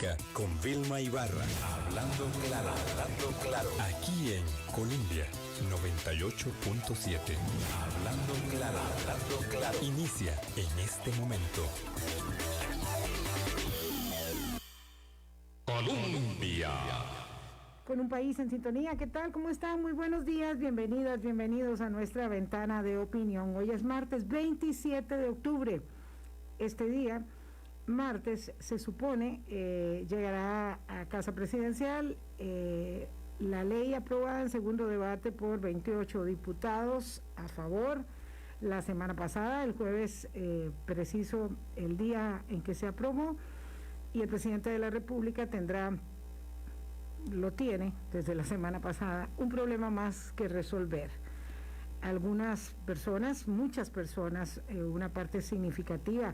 Política con Vilma Ibarra. Hablando claro. Aquí en Colombia 98.7. Hablando claro. Inicia en este momento. Colombia. Con un país en sintonía, ¿qué tal? ¿Cómo están? Muy buenos días, bienvenidos a nuestra ventana de opinión. Hoy es martes 27 de octubre. Este día, martes, se supone, llegará a Casa Presidencial la ley aprobada en segundo debate por 28 diputados a favor. La semana pasada, el jueves preciso, el día en que se aprobó, y el presidente de la República lo tiene desde la semana pasada, un problema más que resolver. Algunas personas, muchas personas, una parte significativa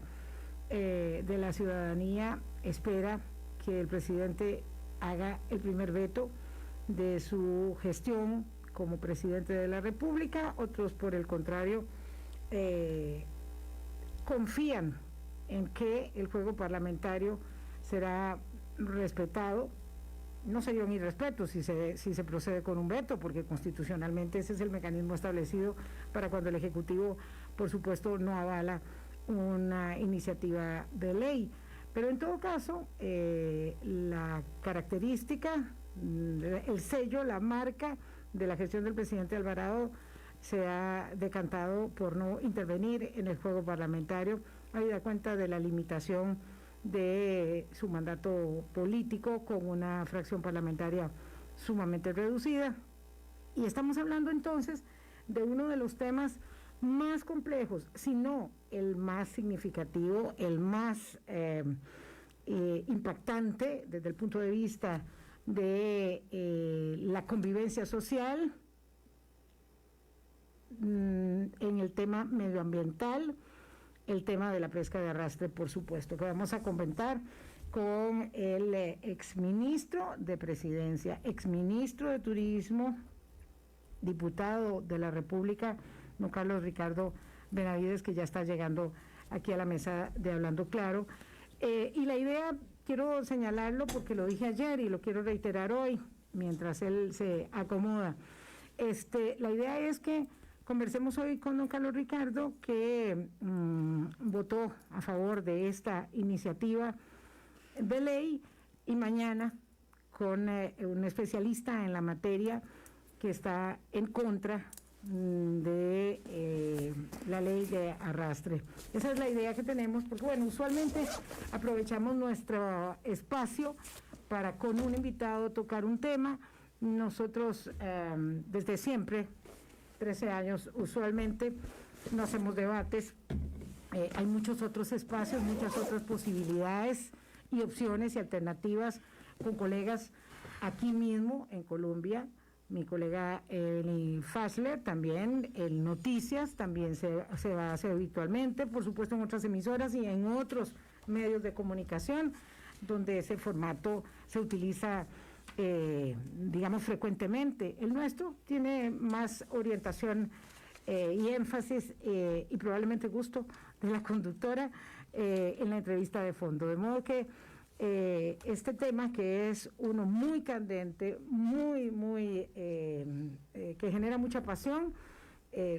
de la ciudadanía espera que el presidente haga el primer veto de su gestión como presidente de la República. Otros, por el contrario, confían en que el juego parlamentario será respetado. No sería un irrespeto si se procede con un veto, porque constitucionalmente ese es el mecanismo establecido para cuando el Ejecutivo, por supuesto, no avala una iniciativa de ley. Pero en todo caso, la característica, el sello, la marca de la gestión del presidente Alvarado se ha decantado por no intervenir en el juego parlamentario, habida cuenta de la limitación de su mandato político con una fracción parlamentaria sumamente reducida. Y estamos hablando entonces de uno de los temas más complejos, si no el más significativo, el más impactante desde el punto de vista de la convivencia social, en el tema medioambiental, el tema de la pesca de arrastre, por supuesto, que vamos a comentar con el exministro de Presidencia, exministro de Turismo, diputado de la República, don Carlos Ricardo Benavides, que ya está llegando aquí a la mesa de Hablando Claro. Y la idea, quiero señalarlo porque lo dije ayer y lo quiero reiterar hoy, mientras él se acomoda. La idea es que conversemos hoy con don Carlos Ricardo, que votó a favor de esta iniciativa de ley, y mañana con un especialista en la materia que está en contra de la ley de arrastre. Esa es la idea que tenemos, porque bueno, usualmente aprovechamos nuestro espacio para con un invitado tocar un tema. Nosotros desde siempre, 13 años, usualmente no hacemos debates. Hay muchos otros espacios, muchas otras posibilidades y opciones y alternativas con colegas aquí mismo en Colombia. Mi colega Eli Fassler también, el Noticias también se hace habitualmente, por supuesto en otras emisoras y en otros medios de comunicación donde ese formato se utiliza digamos frecuentemente. El nuestro tiene más orientación y énfasis y probablemente gusto de la conductora en la entrevista de fondo, de modo que este tema, que es uno muy candente, que genera mucha pasión,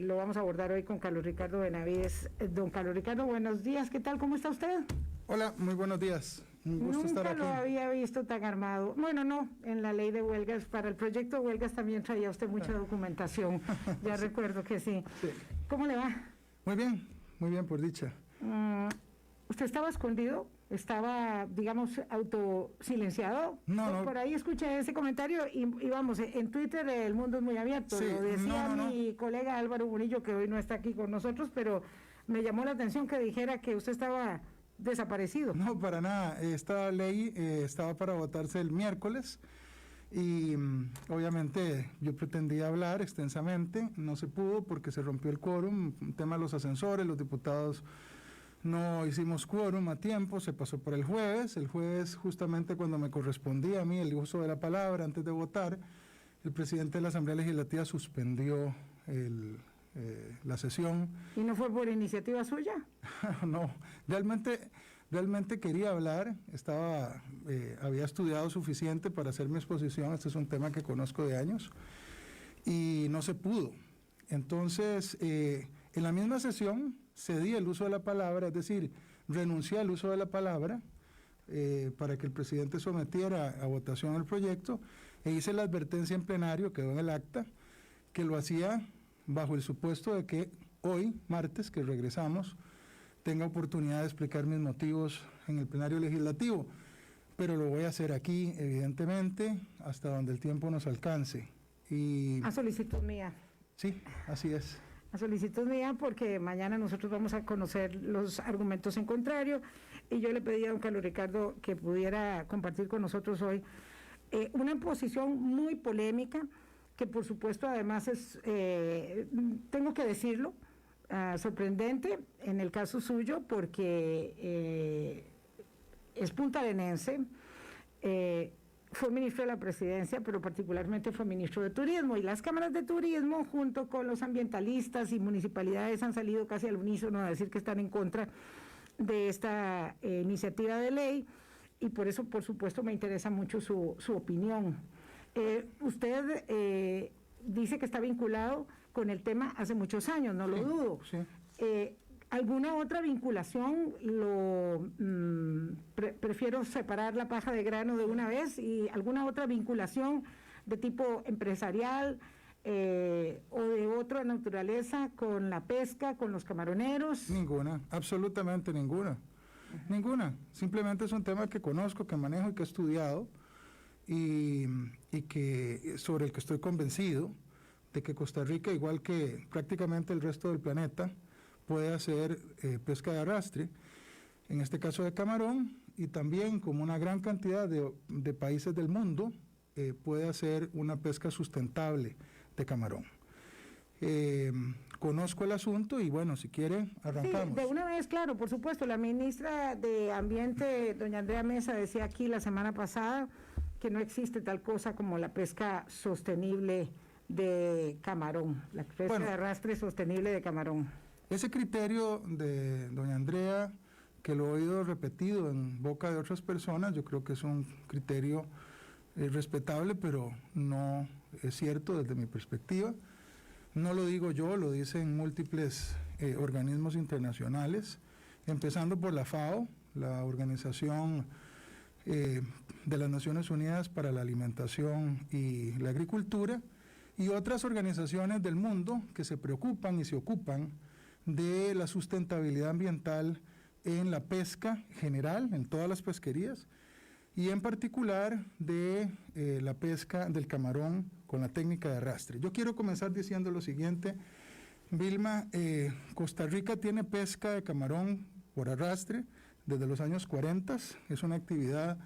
lo vamos a abordar hoy con Carlos Ricardo Benavides. Don Carlos Ricardo, buenos días, ¿qué tal? ¿Cómo está usted? Hola, muy buenos días. Un gusto estar aquí. Nunca lo había visto tan armado. Bueno, no, en la ley de huelgas, para el proyecto de huelgas también traía usted mucha documentación. Ya sí. Recuerdo que sí. ¿Cómo le va? Muy bien, por dicha. ¿Usted estaba escondido? ¿Estaba, digamos, autosilenciado? No. Por ahí escuché ese comentario y vamos, en Twitter el mundo es muy abierto. Sí, lo decía mi colega Álvaro Bonillo, que hoy no está aquí con nosotros, pero me llamó la atención que dijera que usted estaba desaparecido. No, para nada. Esta ley estaba para votarse el miércoles y obviamente yo pretendía hablar extensamente, no se pudo porque se rompió el quórum, un tema de los ascensores, los diputados no hicimos quórum a tiempo, se pasó por el jueves justamente cuando me correspondía a mí el uso de la palabra antes de votar, el presidente de la Asamblea Legislativa suspendió la sesión. ¿Y no fue por iniciativa suya? No, realmente realmente quería hablar, había estudiado suficiente para hacer mi exposición, este es un tema que conozco de años, y no se pudo. Entonces, en la misma sesión cedí el uso de la palabra, es decir, renuncié al uso de la palabra para que el presidente sometiera a votación el proyecto, e hice la advertencia en plenario, quedó en el acta, que lo hacía bajo el supuesto de que hoy, martes, que regresamos, tenga oportunidad de explicar mis motivos en el plenario legislativo, pero lo voy a hacer aquí, evidentemente, hasta donde el tiempo nos alcance. A solicitud mía. Sí, así es. A solicitud mía, porque mañana nosotros vamos a conocer los argumentos en contrario, y yo le pedí a don Carlos Ricardo que pudiera compartir con nosotros hoy una posición muy polémica, que por supuesto además es, tengo que decirlo, sorprendente en el caso suyo, porque es puntarenense, fue ministro de la presidencia, pero particularmente fue ministro de turismo, y las cámaras de turismo junto con los ambientalistas y municipalidades han salido casi al unísono a decir que están en contra de esta iniciativa de ley, y por eso por supuesto me interesa mucho su opinión. Usted dice que está vinculado con el tema hace muchos años, no lo dudo. Sí. ¿Alguna otra vinculación? Prefiero separar la paja de grano de una vez. ¿Y alguna otra vinculación de tipo empresarial o de otra naturaleza con la pesca, con los camaroneros? Ninguna, absolutamente ninguna. Ninguna. Simplemente es un tema que conozco, que manejo y que he estudiado, y que sobre el que estoy convencido de que Costa Rica, igual que prácticamente el resto del planeta, puede hacer pesca de arrastre, en este caso de camarón, y también, como una gran cantidad de países del mundo, puede hacer una pesca sustentable de camarón. Conozco el asunto y bueno, si quiere, arrancamos. Sí, de una vez, claro, por supuesto. La ministra de Ambiente, doña Andrea Mesa, decía aquí la semana pasada que no existe tal cosa como la pesca sostenible de camarón, la pesca de arrastre sostenible de camarón. Ese criterio de doña Andrea, que lo he oído repetido en boca de otras personas, yo creo que es un criterio respetable, pero no es cierto desde mi perspectiva. No lo digo yo, lo dicen múltiples organismos internacionales, empezando por la FAO, la Organización de las Naciones Unidas para la Alimentación y la Agricultura, y otras organizaciones del mundo que se preocupan y se ocupan de la sustentabilidad ambiental en la pesca general, en todas las pesquerías, y en particular de la pesca del camarón con la técnica de arrastre. Yo quiero comenzar diciendo lo siguiente, Vilma, Costa Rica tiene pesca de camarón por arrastre desde los años 40, es una actividad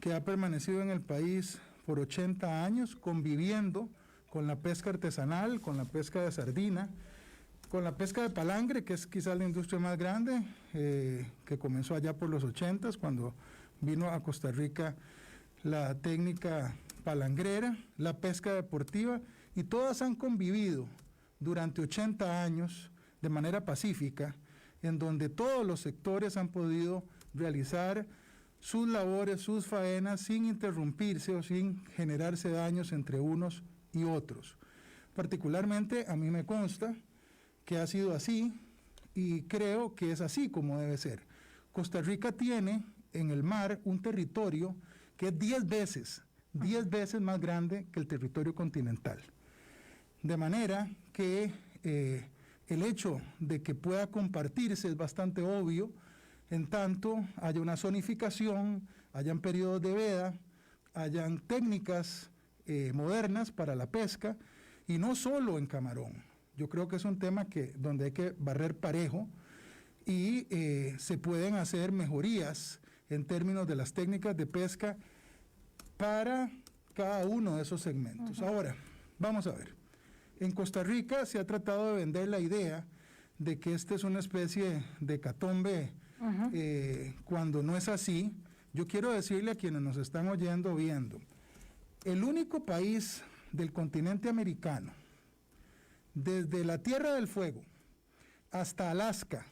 que ha permanecido en el país por 80 años, conviviendo con la pesca artesanal, con la pesca de sardina, con la pesca de palangre, que es quizás la industria más grande, que comenzó allá por los 80, cuando vino a Costa Rica la técnica palangrera, la pesca deportiva, y todas han convivido durante 80 años de manera pacífica, en donde todos los sectores han podido realizar sus labores, sus faenas, sin interrumpirse o sin generarse daños entre unos y otros. Particularmente a mí me consta que ha sido así, y creo que es así como debe ser. Costa Rica tiene en el mar un territorio que es 10 veces más grande que el territorio continental. De manera que el hecho de que pueda compartirse es bastante obvio, en tanto haya una zonificación, hayan periodos de veda, hayan técnicas modernas para la pesca, y no solo en camarón. Yo creo que es un tema donde hay que barrer parejo, y se pueden hacer mejorías en términos de las técnicas de pesca para cada uno de esos segmentos. Ahora, vamos a ver. En Costa Rica se ha tratado de vender la idea de que esta es una especie de hecatombe, cuando no es así. Yo quiero decirle a quienes nos están oyendo o viendo, el único país del continente americano, desde la Tierra del Fuego hasta Alaska,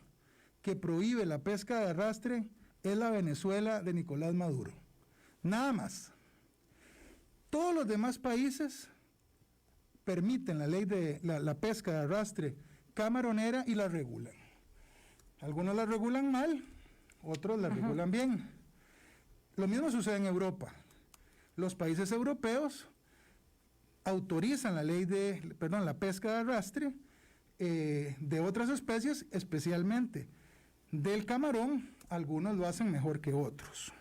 que prohíbe la pesca de arrastre, es la Venezuela de Nicolás Maduro. Nada más. Todos los demás países permiten la ley de la pesca de arrastre camaronera y la regulan. Algunos la regulan mal, otros la regulan bien. Lo mismo sucede en Europa. Los países europeos autorizan la pesca de arrastre de otras especies, especialmente del camarón. Algunos lo hacen mejor que otros.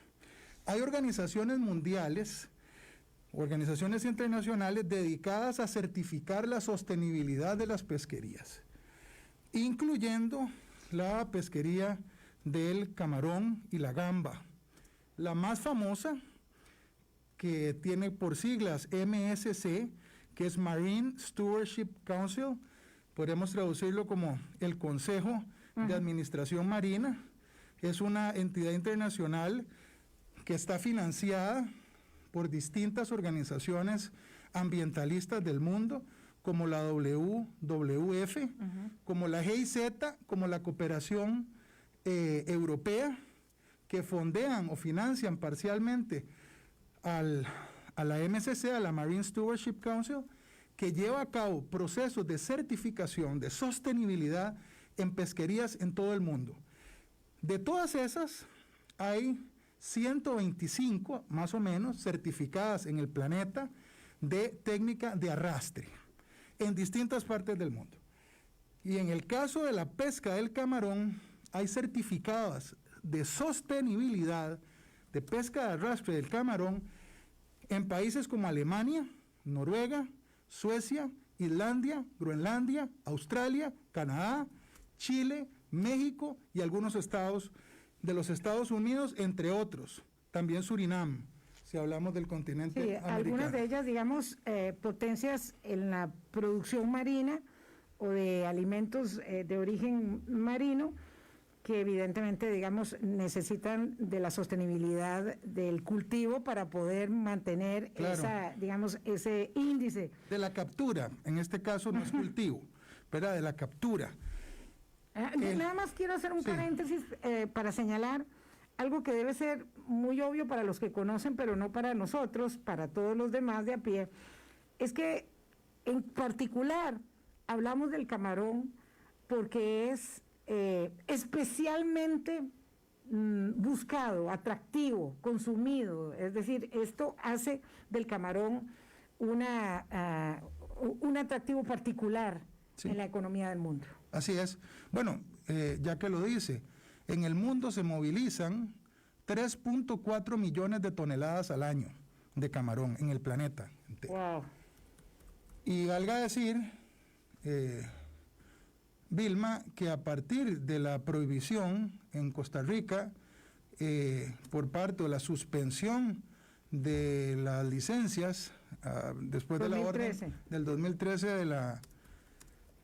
Hay organizaciones mundiales, organizaciones internacionales dedicadas a certificar la sostenibilidad de las pesquerías, incluyendo la pesquería del camarón y la gamba. La más famosa, que tiene por siglas MSC, que es Marine Stewardship Council, podemos traducirlo como el Consejo de Administración Marina. Es una entidad internacional que está financiada por distintas organizaciones ambientalistas del mundo, como la WWF, como la GIZ, como la Cooperación Europea, que fondean o financian parcialmente a la MSC, a la Marine Stewardship Council, que lleva a cabo procesos de certificación, de sostenibilidad en pesquerías en todo el mundo. De todas esas, hay 125, más o menos, certificadas en el planeta de técnica de arrastre, en distintas partes del mundo. Y en el caso de la pesca del camarón, hay certificadas de sostenibilidad de pesca de arrastre del camarón en países como Alemania, Noruega, Suecia, Islandia, Groenlandia, Australia, Canadá, Chile, México y algunos estados de los Estados Unidos, entre otros. También Surinam, si hablamos del continente americano. Algunas de ellas, digamos, potencias en la producción marina o de alimentos de origen marino, que evidentemente, digamos, necesitan de la sostenibilidad del cultivo para poder mantener ese índice. De la captura, en este caso no es cultivo, pero de la captura. Nada más quiero hacer un paréntesis para señalar algo que debe ser muy obvio para los que conocen, pero no para nosotros, para todos los demás de a pie. Es que en particular hablamos del camarón porque es especialmente buscado, atractivo, consumido. Es decir, esto hace del camarón un atractivo particular en la economía del mundo. Así es. Bueno, ya que lo dice, en el mundo se movilizan 3.4 millones de toneladas al año de camarón en el planeta entero. Wow. Y valga decir, Vilma, que a partir de la prohibición en Costa Rica, por parte de la suspensión de las licencias, después 2013. De la orden del 2013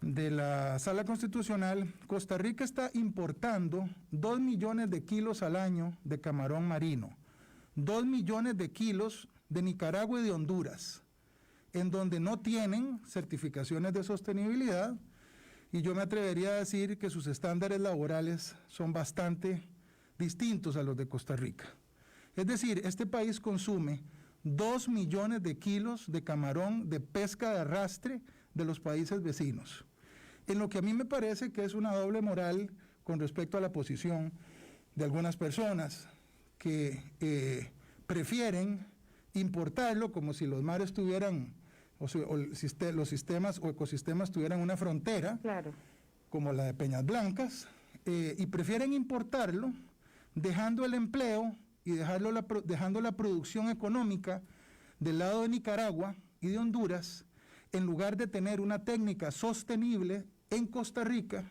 de la Sala Constitucional, Costa Rica está importando 2 millones de kilos al año de camarón marino, 2 millones de kilos de Nicaragua y de Honduras, en donde no tienen certificaciones de sostenibilidad, y yo me atrevería a decir que sus estándares laborales son bastante distintos a los de Costa Rica. Es decir, este país consume 2 millones de kilos de camarón de pesca de arrastre de los países vecinos, en lo que a mí me parece que es una doble moral con respecto a la posición de algunas personas que prefieren importarlo como si los mares tuvieran, los sistemas o ecosistemas tuvieran una frontera, claro, como la de Peñas Blancas, y prefieren importarlo dejando el empleo y dejando la producción económica del lado de Nicaragua y de Honduras, en lugar de tener una técnica sostenible en Costa Rica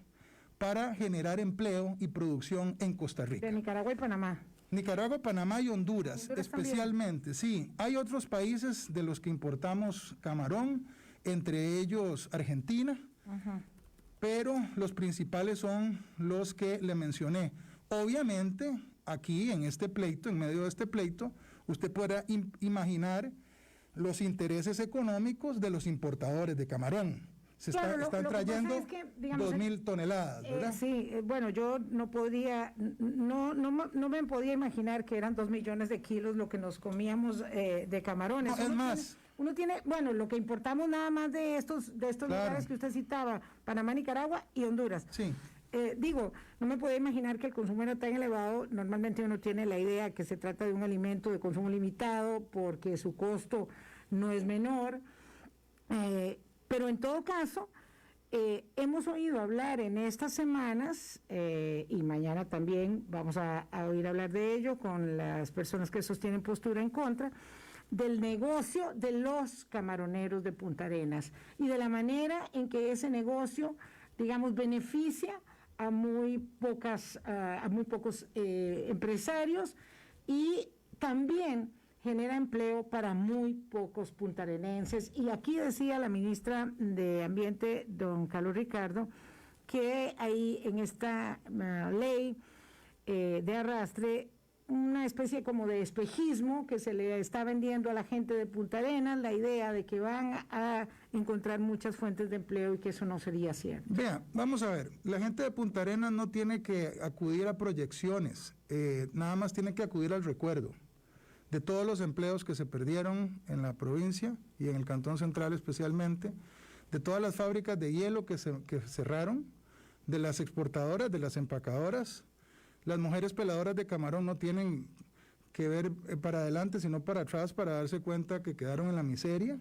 para generar empleo y producción en Costa Rica. De Nicaragua y Panamá. Nicaragua, Panamá y Honduras especialmente, también. Sí. Hay otros países de los que importamos camarón, entre ellos Argentina, pero los principales son los que le mencioné. Obviamente, aquí en este pleito, en medio de este pleito, usted podrá imaginar los intereses económicos de los importadores de camarón. Claro, lo están que pasa trayendo es que, digamos, 2.000 toneladas, ¿verdad? sí, bueno, yo no podía, no me podía imaginar que eran 2 millones de kilos lo que nos comíamos de camarones. No, es más. Uno tiene, bueno, lo que importamos nada más de estos Claro. lugares que usted citaba, Panamá, Nicaragua y Honduras. Sí. Digo, no me podía imaginar que el consumo era tan elevado. Normalmente uno tiene la idea que se trata de un alimento de consumo limitado porque su costo no es menor. Pero en todo caso, hemos oído hablar en estas semanas, y mañana también vamos a oír hablar de ello con las personas que sostienen postura en contra, del negocio de los camaroneros de Punta Arenas y de la manera en que ese negocio, digamos, beneficia a muy pocos empresarios y también genera empleo para muy pocos puntarenenses. Y aquí decía la ministra de Ambiente, don Carlos Ricardo, que hay en esta ley de arrastre una especie como de espejismo que se le está vendiendo a la gente de Punta Arenas, la idea de que van a encontrar muchas fuentes de empleo y que eso no sería cierto. Vea, vamos a ver, la gente de Punta Arenas no tiene que acudir a proyecciones, nada más tiene que acudir al recuerdo de todos los empleos que se perdieron en la provincia y en el Cantón Central especialmente, de todas las fábricas de hielo que cerraron, de las exportadoras, de las empacadoras. Las mujeres peladoras de camarón no tienen que ver para adelante, sino para atrás, para darse cuenta que quedaron en la miseria.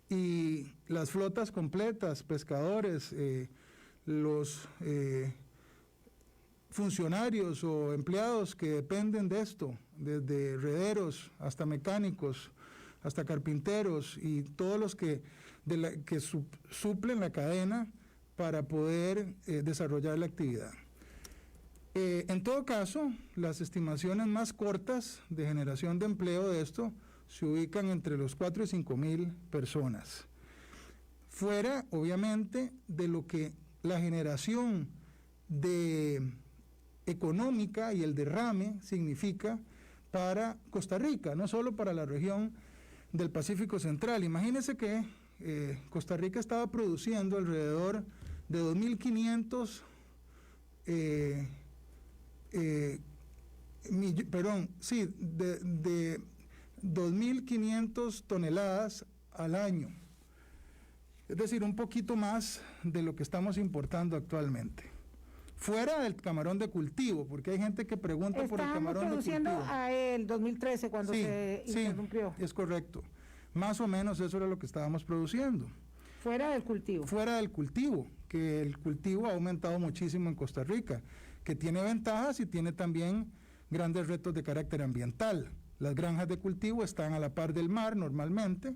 Y las flotas completas, pescadores, los funcionarios o empleados que dependen de esto, desde herederos hasta mecánicos, hasta carpinteros y todos los que suplen la cadena para poder desarrollar la actividad. En todo caso, las estimaciones más cortas de generación de empleo de esto se ubican entre los 4 y 5 mil personas. Fuera, obviamente, de lo que la generación económica y el derrame significa para Costa Rica, no solo para la región del Pacífico Central. Imagínense que Costa Rica estaba produciendo alrededor de 2.500 de 2.500 toneladas al año, es decir, un poquito más de lo que estamos importando actualmente, fuera del camarón de cultivo, porque hay gente que pregunta por el camarón de cultivo. Estábamos produciendo a el 2013 cuando se interrumpió. Sí, es correcto, más o menos eso era lo que estábamos produciendo. Fuera del cultivo. Fuera del cultivo, que el cultivo ha aumentado muchísimo en Costa Rica, que tiene ventajas y tiene también grandes retos de carácter ambiental. Las granjas de cultivo están a la par del mar normalmente,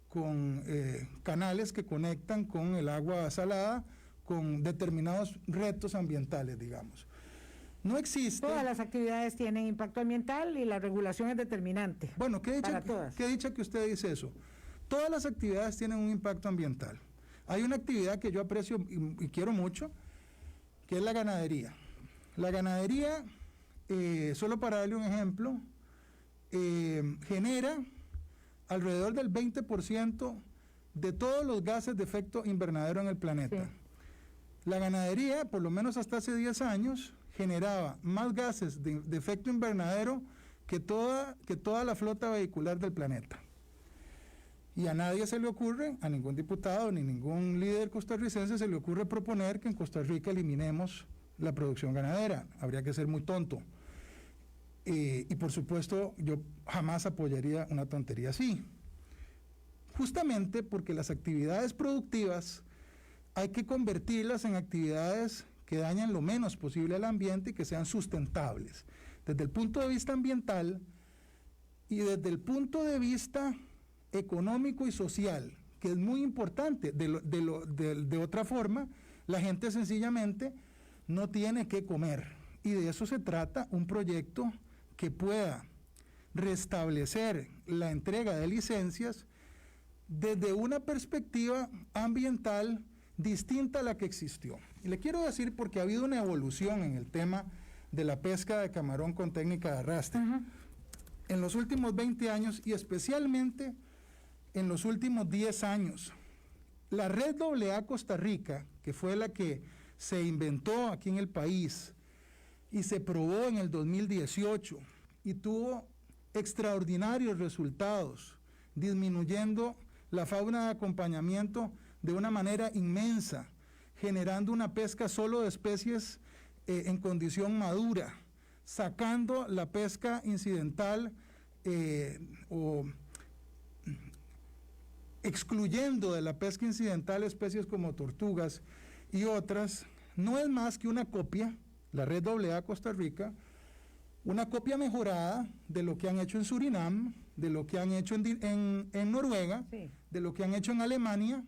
con canales que conectan con el agua salada, con determinados retos ambientales, digamos. No existe... Todas las actividades tienen impacto ambiental y la regulación es determinante. Bueno, ¿qué dicha que usted dice eso? Todas las actividades tienen un impacto ambiental. Hay una actividad que yo aprecio y quiero mucho, que es la ganadería. La ganadería, solo para darle un ejemplo, genera alrededor del 20% de todos los gases de efecto invernadero en el planeta. Sí. La ganadería, por lo menos hasta hace 10 años, generaba más gases de efecto invernadero que toda la flota vehicular del planeta. Y a nadie se le ocurre, a ningún diputado ni ningún líder costarricense se le ocurre proponer que en Costa Rica eliminemos la producción ganadera. Habría que ser muy tonto. Y por supuesto, yo jamás apoyaría una tontería así. Justamente porque las actividades productivas hay que convertirlas en actividades que dañen lo menos posible al ambiente y que sean sustentables. Desde el punto de vista ambiental y desde el punto de vista económico y social, que es muy importante. De otra forma, la gente sencillamente no tiene que comer. Y de eso se trata un proyecto que pueda restablecer la entrega de licencias desde una perspectiva ambiental distinta a la que existió. Y le quiero decir porque ha habido una evolución en el tema de la pesca de camarón con técnica de arrastre. En los últimos 20 años y especialmente en los últimos 10 años, La red AA Costa Rica, que fue la que se inventó aquí en el país y se probó en el 2018 y tuvo extraordinarios resultados, disminuyendo la fauna de acompañamiento de una manera inmensa, generando una pesca solo de especies en condición madura, sacando la pesca incidental o excluyendo de la pesca incidental especies como tortugas y otras. No es más que una copia, la red AA Costa Rica, una copia mejorada de lo que han hecho en Surinam, de lo que han hecho en Noruega, Sí. de lo que han hecho en Alemania,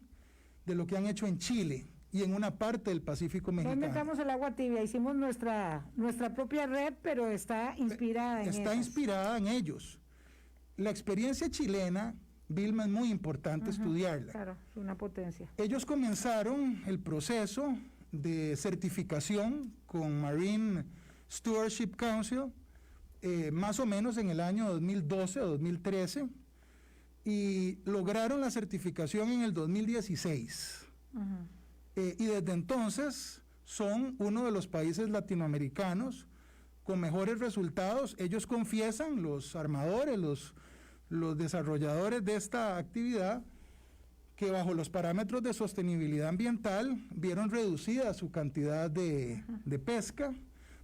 de lo que han hecho en Chile y en una parte del Pacífico No mexicano. inventamos el agua tibia, hicimos nuestra propia red, pero está inspirada en Está esas. inspirada en ellos. La experiencia chilena, Vilma, es muy importante estudiarla. Claro, es una potencia. Ellos comenzaron el proceso de certificación con Marine Stewardship Council más o menos en el año 2012 o 2013 y lograron la certificación en el 2016. Y desde entonces son uno de los países latinoamericanos con mejores resultados. Ellos confiesan, los armadores, los desarrolladores de esta actividad, que bajo los parámetros de sostenibilidad ambiental vieron reducida su cantidad de pesca,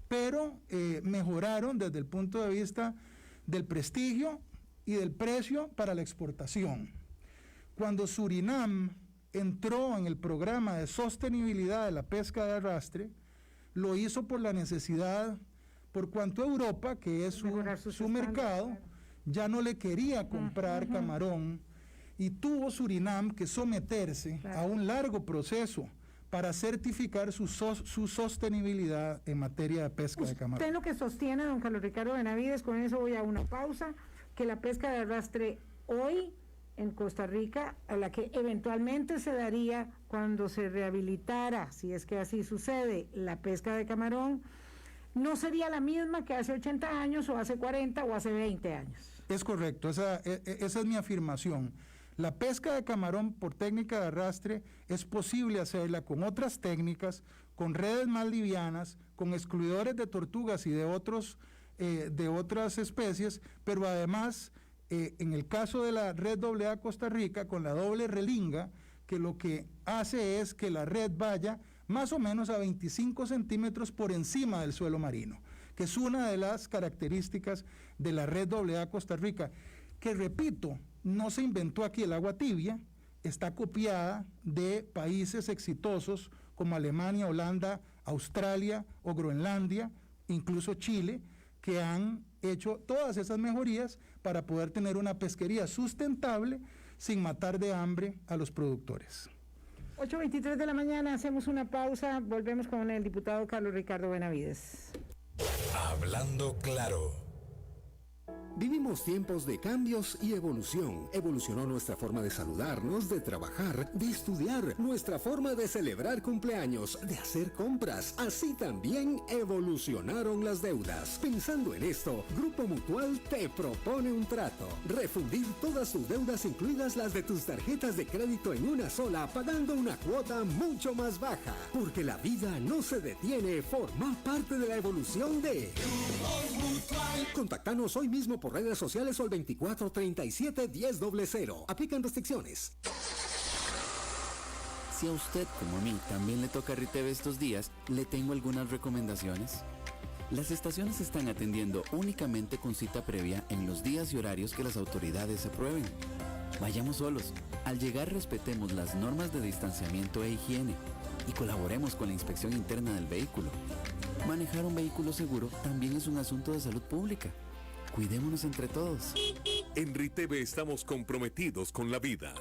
pero mejoraron desde el punto de vista del prestigio y del precio para la exportación. Cuando Surinam entró en el programa de sostenibilidad de la pesca de arrastre, lo hizo por la necesidad, por cuanto Europa, que es Mejorar su sus mercado, estándares, ya no le quería comprar camarón, y tuvo Surinam que someterse Claro. a un largo proceso para certificar su sostenibilidad en materia de pesca de camarón. Usted lo que sostiene, don Carlos Ricardo Benavides, con eso voy a una pausa, que la pesca de arrastre hoy en Costa Rica, a la que eventualmente se daría cuando se rehabilitara, si es que así sucede, la pesca de camarón, no sería la misma que hace 80 años o hace 40 o hace 20 años. Es correcto, esa es mi afirmación. La pesca de camarón por técnica de arrastre es posible hacerla con otras técnicas, con redes más livianas, con excluidores de tortugas y de otras especies, pero además, en el caso de la red AA Costa Rica, con la doble relinga, que lo que hace es que la red vaya más o menos a 25 centímetros por encima del suelo marino, que es una de las características de la red AA Costa Rica, que repito, no se inventó aquí el agua tibia, está copiada de países exitosos como Alemania, Holanda, Australia o Groenlandia, incluso Chile, que han hecho todas esas mejorías para poder tener una pesquería sustentable sin matar de hambre a los productores. 8:23 de la mañana, hacemos una pausa, volvemos con el diputado Carlos Ricardo Benavides. Hablando claro. Vivimos tiempos de cambios y evolución. Evolucionó nuestra forma de saludarnos, de trabajar, de estudiar, nuestra forma de celebrar cumpleaños, de hacer compras. Así también evolucionaron las deudas. Pensando en esto, Grupo Mutual te propone un trato. Refundir todas tus deudas, incluidas las de tus tarjetas de crédito, en una sola, pagando una cuota mucho más baja. Porque la vida no se detiene, forma parte de la evolución de Grupo Mutual. Contactanos hoy mismo por redes sociales o al 2437-1000. Aplican restricciones. Si a usted, como a mí, también le toca RITEV estos días, le tengo algunas recomendaciones. Las estaciones están atendiendo únicamente con cita previa en los días y horarios que las autoridades aprueben. Vayamos solos. Al llegar, respetemos las normas de distanciamiento e higiene y colaboremos con la inspección interna del vehículo. Manejar un vehículo seguro también es un asunto de salud pública. Cuidémonos entre todos. En RITEV estamos comprometidos con la vida.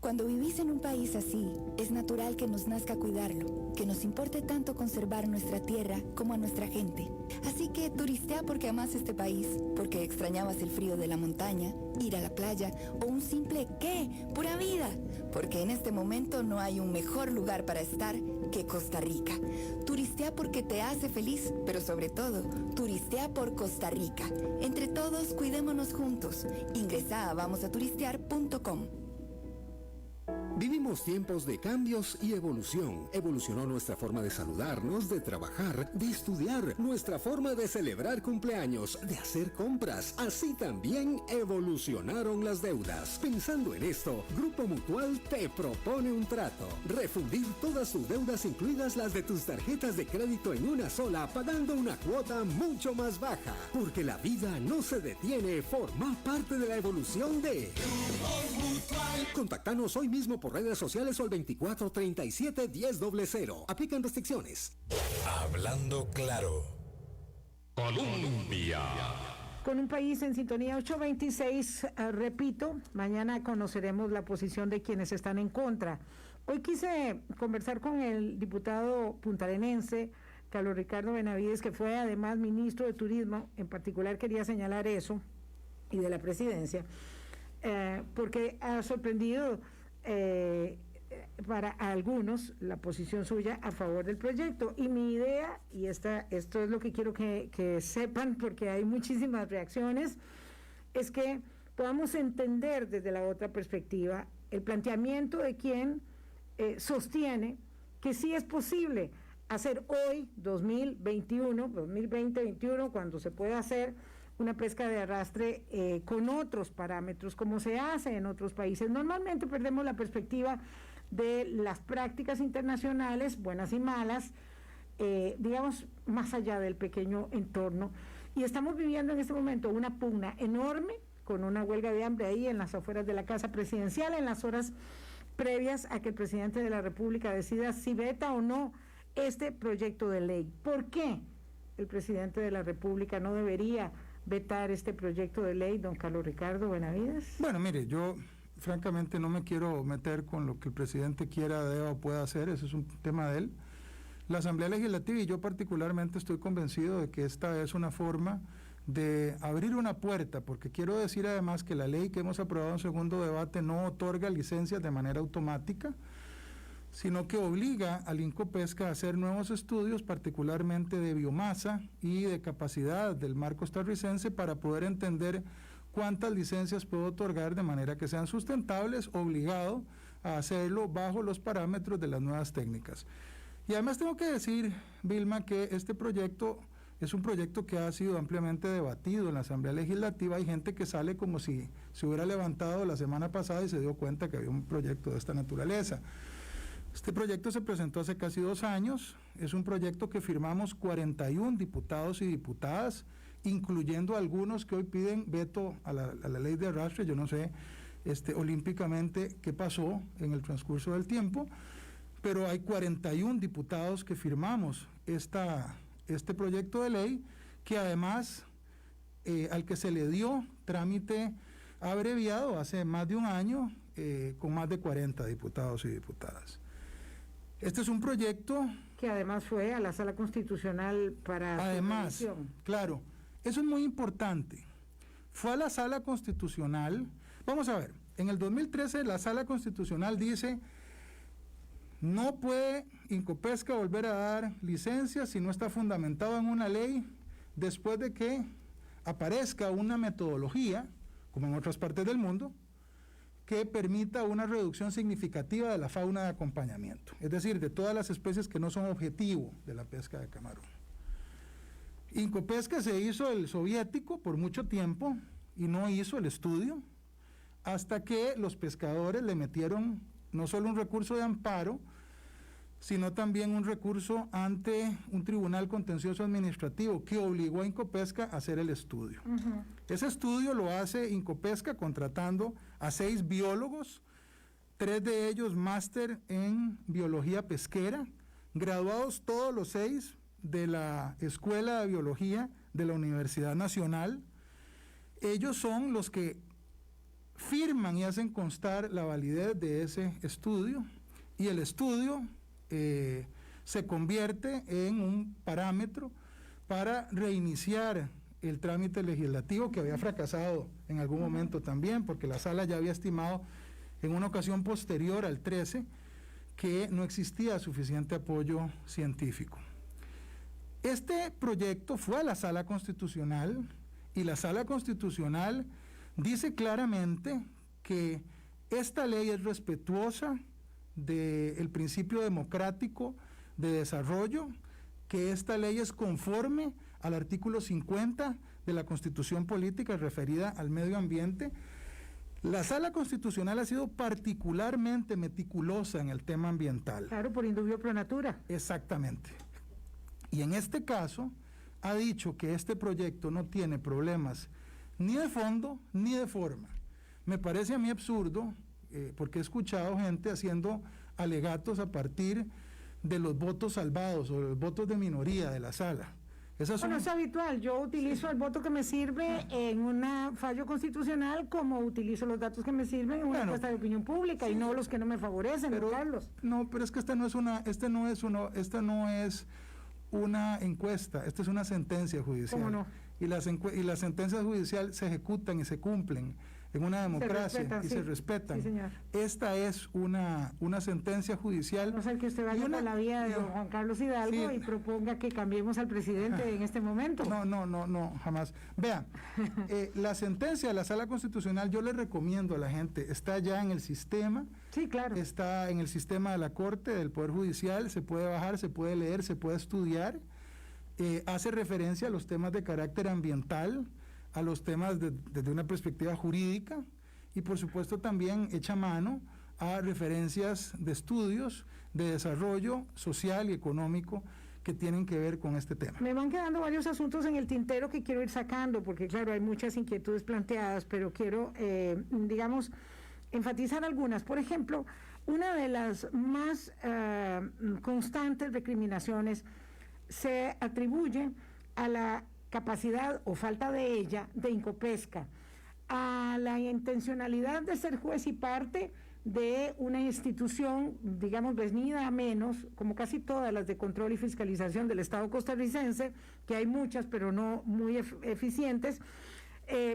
Cuando vivís en un país así, es natural que nos nazca cuidarlo, que nos importe tanto conservar nuestra tierra como a nuestra gente. Así que turistea porque amás este país, porque extrañabas el frío de la montaña, ir a la playa o un simple ¿qué? ¡Pura vida! Porque en este momento no hay un mejor lugar para estar que Costa Rica. Turistea porque te hace feliz, pero sobre todo, turistea por Costa Rica. Entre todos, cuidémonos juntos. Ingresa a vamosaturistear.com. Vivimos tiempos de cambios y evolución. Evolucionó nuestra forma de saludarnos, de trabajar, de estudiar, nuestra forma de celebrar cumpleaños, de hacer compras. Así también evolucionaron las deudas. Pensando en esto, Grupo Mutual te propone un trato. Refundir todas tus deudas, incluidas las de tus tarjetas de crédito, en una sola, pagando una cuota mucho más baja. Porque la vida no se detiene. Forma parte de la evolución de Grupo Mutual. Contactanos hoy mismo por redes sociales o al 2437-1000. Aplican restricciones. Hablando claro. Colombia. Con un país en sintonía 826, repito, mañana conoceremos la posición de quienes están en contra. Hoy quise conversar con el diputado puntarenense, Carlos Ricardo Benavides, que fue además ministro de Turismo. En particular quería señalar eso, y de la presidencia, porque ha sorprendido para algunos la posición suya a favor del proyecto. Y mi idea, y esto es lo que quiero que sepan, porque hay muchísimas reacciones, es que podamos entender desde la otra perspectiva el planteamiento de quien sostiene que sí es posible hacer hoy, 2020-2021, cuando se pueda hacer una pesca de arrastre con otros parámetros, como se hace en otros países. Normalmente perdemos la perspectiva de las prácticas internacionales, buenas y malas, digamos, más allá del pequeño entorno. Y estamos viviendo en este momento una pugna enorme, con una huelga de hambre ahí en las afueras de la Casa Presidencial, en las horas previas a que el presidente de la República decida si veta o no este proyecto de ley. ¿Por qué el presidente de la República no debería vetar este proyecto de ley, don Carlos Ricardo Benavides? Bueno, mire, yo francamente no me quiero meter con lo que el presidente quiera, deba o pueda hacer, ese es un tema de él. La Asamblea Legislativa, y yo particularmente estoy convencido de que esta es una forma de abrir una puerta, porque quiero decir además que la ley que hemos aprobado en segundo debate no otorga licencias de manera automática, sino que obliga al INCOPESCA a hacer nuevos estudios, particularmente de biomasa y de capacidad del mar costarricense, para poder entender cuántas licencias puede otorgar de manera que sean sustentables, obligado a hacerlo bajo los parámetros de las nuevas técnicas. Y además tengo que decir, Vilma, que este proyecto es un proyecto que ha sido ampliamente debatido en la Asamblea Legislativa. Hay gente que sale como si se hubiera levantado la semana pasada y se dio cuenta que había un proyecto de esta naturaleza. Este proyecto se presentó hace casi 2 años, es un proyecto que firmamos 41 diputados y diputadas, incluyendo algunos que hoy piden veto a la ley de arrastre. Yo no sé olímpicamente qué pasó en el transcurso del tiempo, pero hay 41 diputados que firmamos este proyecto de ley, que además al que se le dio trámite abreviado hace más de un año, con más de 40 diputados y diputadas. Este es un proyecto que además fue a la Sala Constitucional para... Además, claro, eso es muy importante. Fue a la Sala Constitucional. Vamos a ver, en el 2013 la Sala Constitucional dice: no puede INCOPESCA volver a dar licencias si no está fundamentado en una ley, después de que aparezca una metodología, como en otras partes del mundo, que permita una reducción significativa de la fauna de acompañamiento, es decir, de todas las especies que no son objetivo de la pesca de camarón. INCOPESCA se hizo el soviético por mucho tiempo y no hizo el estudio, hasta que los pescadores le metieron no solo un recurso de amparo, sino también un recurso ante un tribunal contencioso administrativo que obligó a INCOPESCA a hacer el estudio. Ese estudio lo hace INCOPESCA contratando a 6 biólogos, 3 de ellos máster en biología pesquera, graduados todos los 6 de la Escuela de Biología de la Universidad Nacional. Ellos son los que firman y hacen constar la validez de ese estudio, y el estudio se convierte en un parámetro para reiniciar el trámite legislativo, que había fracasado en algún momento también, porque la sala ya había estimado en una ocasión posterior al 13 que no existía suficiente apoyo científico. Este proyecto fue a la Sala Constitucional, y la Sala Constitucional dice claramente que esta ley es respetuosa del principio democrático de desarrollo, que esta ley es conforme al artículo 50 de la Constitución Política referida al medio ambiente. La Sala Constitucional ha sido particularmente meticulosa en el tema ambiental. Claro, por indubio pro natura. Exactamente. Y en este caso ha dicho que este proyecto no tiene problemas ni de fondo ni de forma. Me parece a mí absurdo, porque he escuchado gente haciendo alegatos a partir de los votos salvados o los votos de minoría de la sala. Bueno, es habitual. Yo utilizo el voto que me sirve en un fallo constitucional como utilizo los datos que me sirven en una encuesta de opinión pública, sí, y no los que no me favorecen, pero, Carlos. No, pero es que esta no es una encuesta, esta es una sentencia judicial. ¿Cómo no? Y las sentencias judiciales se ejecutan y se cumplen en una democracia se respetan. Sí, señor. Esta es una sentencia judicial. No sé que usted vaya por la vía de Juan Carlos Hidalgo, sí, y proponga que cambiemos al presidente en este momento. No, jamás. Vea, la sentencia de la Sala Constitucional, yo le recomiendo a la gente, está ya en el sistema. Sí, claro. Está en el sistema de la Corte, del Poder Judicial, se puede bajar, se puede leer, se puede estudiar. Hace referencia a los temas de carácter ambiental, a los temas desde una perspectiva jurídica, y por supuesto también echa mano a referencias de estudios de desarrollo social y económico que tienen que ver con este tema. Me van quedando varios asuntos en el tintero que quiero ir sacando, porque claro, hay muchas inquietudes planteadas, pero quiero, enfatizar algunas. Por ejemplo, una de las más constantes recriminaciones se atribuye a la capacidad o falta de ella de Incopesca, a la intencionalidad de ser juez y parte de una institución, digamos, venida a menos, como casi todas las de control y fiscalización del Estado costarricense, que hay muchas, pero no muy eficientes,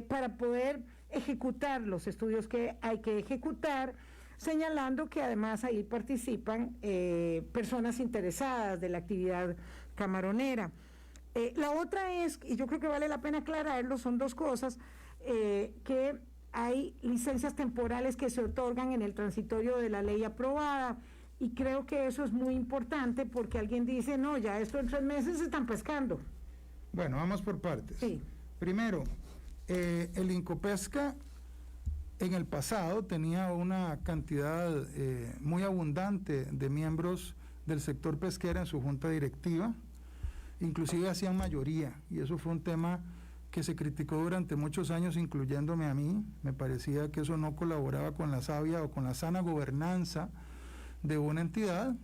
para poder ejecutar los estudios que hay que ejecutar, señalando que además ahí participan personas interesadas de la actividad camaronera. La otra es, y yo creo que vale la pena aclararlo, son dos cosas, que hay licencias temporales que se otorgan en el transitorio de la ley aprobada, y creo que eso es muy importante porque alguien dice, no, ya esto en 3 meses se están pescando. Bueno, vamos por partes. Sí. Primero, el Incopesca en el pasado tenía una cantidad muy abundante de miembros del sector pesquero en su junta directiva, inclusive hacían mayoría, y eso fue un tema que se criticó durante muchos años, incluyéndome a mí. Me parecía que eso no colaboraba con la sabia o con la sana gobernanza de una entidad.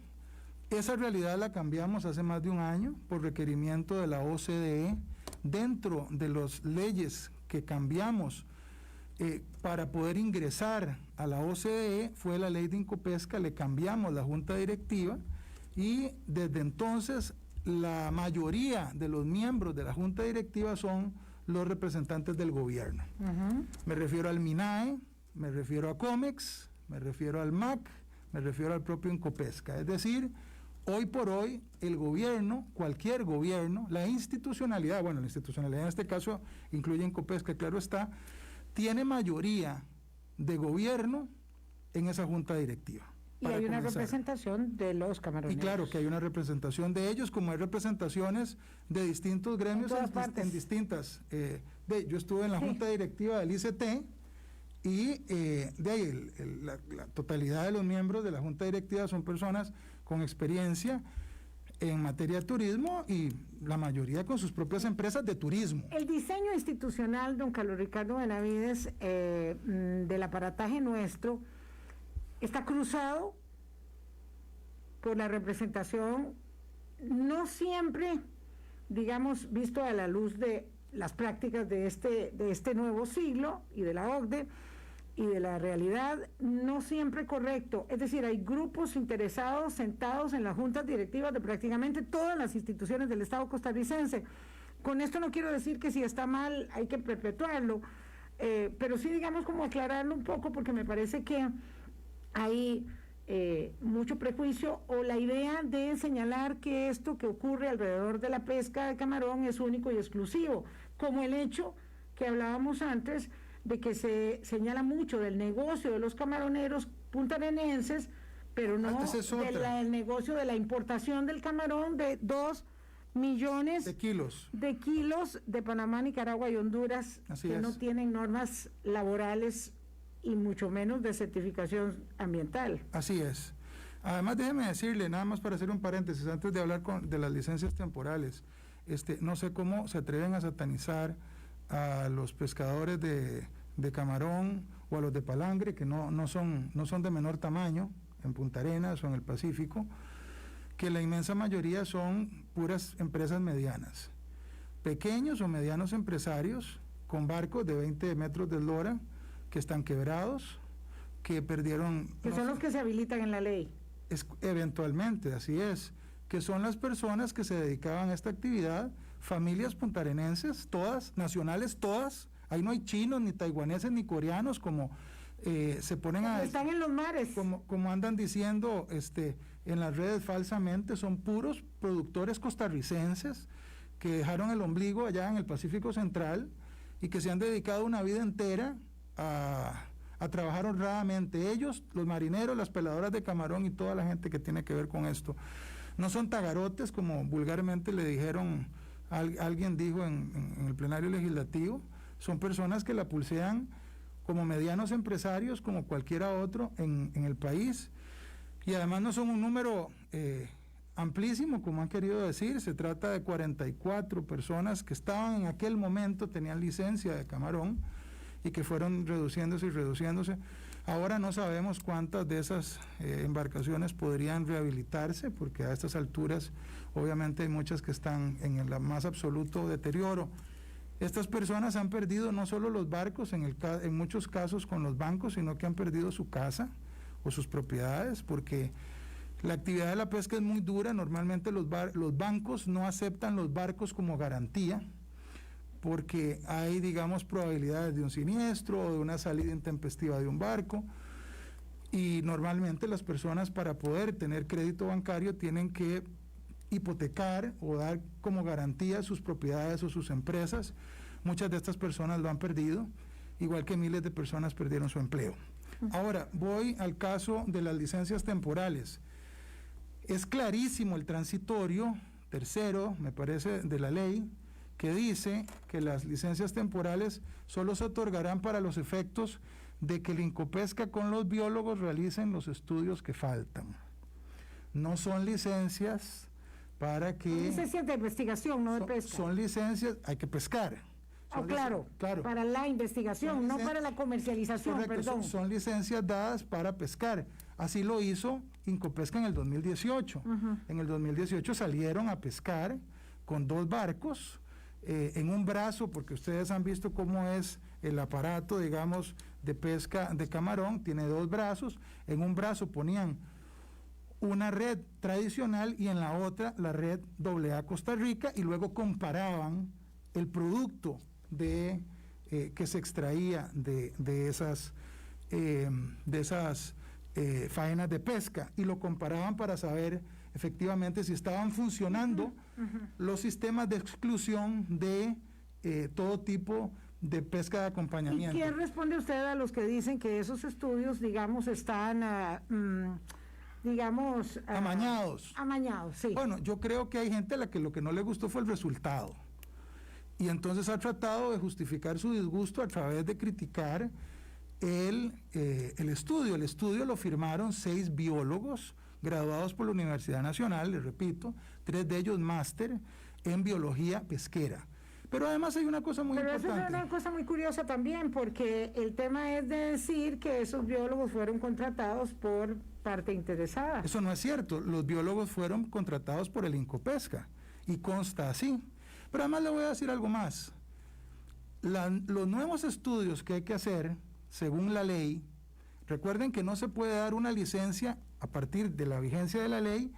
Esa realidad la cambiamos hace más de un año por requerimiento de la OCDE. Dentro de las leyes que cambiamos para poder ingresar a la OCDE fue la ley de Incopesca, le cambiamos la junta directiva, y desde entonces la mayoría de los miembros de la junta directiva son los representantes del gobierno. Me refiero al MINAE, me refiero a COMEX, me refiero al MAC, me refiero al propio Incopesca. Es decir, hoy por hoy el gobierno, cualquier gobierno, la institucionalidad, bueno, la institucionalidad en este caso incluye Incopesca, claro está, tiene mayoría de gobierno en esa junta directiva. Y hay una representación de los camaroneros. Y claro que hay una representación de ellos, como hay representaciones de distintos gremios en distintas. Yo estuve en la junta directiva del ICT, y de ahí la totalidad de los miembros de la junta directiva son personas con experiencia en materia de turismo, y la mayoría con sus propias empresas de turismo. El diseño institucional, don Carlos Ricardo Benavides, del aparataje nuestro, está cruzado por la representación, no siempre, digamos, visto a la luz de las prácticas de este nuevo siglo y de la OCDE y de la realidad, no siempre correcto. Es decir, hay grupos interesados sentados en las juntas directivas de prácticamente todas las instituciones del Estado costarricense. Con esto no quiero decir que si está mal hay que perpetuarlo, pero sí, digamos, como aclararlo un poco, porque me parece que hay mucho prejuicio o la idea de señalar que esto que ocurre alrededor de la pesca de camarón es único y exclusivo, como el hecho que hablábamos antes de que se señala mucho del negocio de los camaroneros puntarenenses pero no Esa es otra. del negocio de la importación del camarón de 2 millones De kilos. de kilos de Panamá, Nicaragua y Honduras, Así que es. no tienen normas laborales y mucho menos de certificación ambiental. Así es. Además, déjeme decirle, nada más para hacer un paréntesis, antes de hablar de las licencias temporales, no sé cómo se atreven a satanizar a los pescadores de camarón o a los de palangre, que no son de menor tamaño, en Punta Arenas o en el Pacífico, que la inmensa mayoría son puras empresas medianas. Pequeños o medianos empresarios con barcos de 20 metros de eslora que están quebrados, que perdieron... Que son los que se habilitan en la ley. Eventualmente, así es, que son las personas que se dedicaban a esta actividad, familias puntarenenses, todas, nacionales, todas, ahí no hay chinos, ni taiwaneses, ni coreanos, como se ponen a... Están en los mares. Como andan diciendo en las redes falsamente, son puros productores costarricenses que dejaron el ombligo allá en el Pacífico Central y que se han dedicado una vida entera a trabajar honradamente. Ellos, los marineros, las peladoras de camarón y toda la gente que tiene que ver con esto. No son tagarotes, como vulgarmente le dijeron, alguien dijo en el plenario legislativo, son personas que la pulsean como medianos empresarios, como cualquiera otro en el país, y además no son un número amplísimo, como han querido decir. Se trata de 44 personas que estaban en aquel momento, tenían licencia de camarón, y que fueron reduciéndose y reduciéndose. Ahora no sabemos cuántas de esas embarcaciones podrían rehabilitarse, porque a estas alturas obviamente hay muchas que están en el más absoluto deterioro. Estas personas han perdido no solo los barcos, en muchos casos con los bancos, sino que han perdido su casa o sus propiedades, porque la actividad de la pesca es muy dura. Normalmente los bancos no aceptan los barcos como garantía, porque hay, digamos, probabilidades de un siniestro o de una salida intempestiva de un barco, y normalmente las personas, para poder tener crédito bancario, tienen que hipotecar o dar como garantía sus propiedades o sus empresas. Muchas de estas personas lo han perdido, igual que miles de personas perdieron su empleo. Ahora, voy al caso de las licencias temporales. Es clarísimo el transitorio tercero, me parece, de la ley, que dice que las licencias temporales solo se otorgarán para los efectos de que el Incopesca con los biólogos realicen los estudios que faltan. No son licencias para que... Son licencias de investigación, no de pesca. Son licencias, hay que pescar. Claro, para la investigación, no para la comercialización, correcto, perdón. son licencias dadas para pescar. Así lo hizo Incopesca en el 2018. En el 2018 salieron a pescar con 2 barcos, en un brazo, porque ustedes han visto cómo es el aparato, digamos, de pesca de camarón, tiene 2 brazos. En un brazo ponían una red tradicional y en la otra la red AA Costa Rica, y luego comparaban el producto que se extraía de esas faenas de pesca, y lo comparaban para saber efectivamente si estaban funcionando los sistemas de exclusión de todo tipo de pesca de acompañamiento. ¿Y qué responde usted a los que dicen que esos estudios, digamos, están, amañados? Amañados, sí. Bueno, yo creo que hay gente a la que lo que no le gustó fue el resultado, y entonces ha tratado de justificar su disgusto a través de criticar el estudio. El estudio lo firmaron 6 biólogos graduados por la Universidad Nacional, les repito, 3 de ellos máster en biología pesquera. Pero además hay una cosa muy importante. Pero eso es una cosa muy curiosa también, porque el tema es de decir que esos biólogos fueron contratados por parte interesada. Eso no es cierto. Los biólogos fueron contratados por el Incopesca, y consta así. Pero además le voy a decir algo más. Los nuevos estudios que hay que hacer, según la ley, recuerden que no se puede dar una licencia a partir de la vigencia de la ley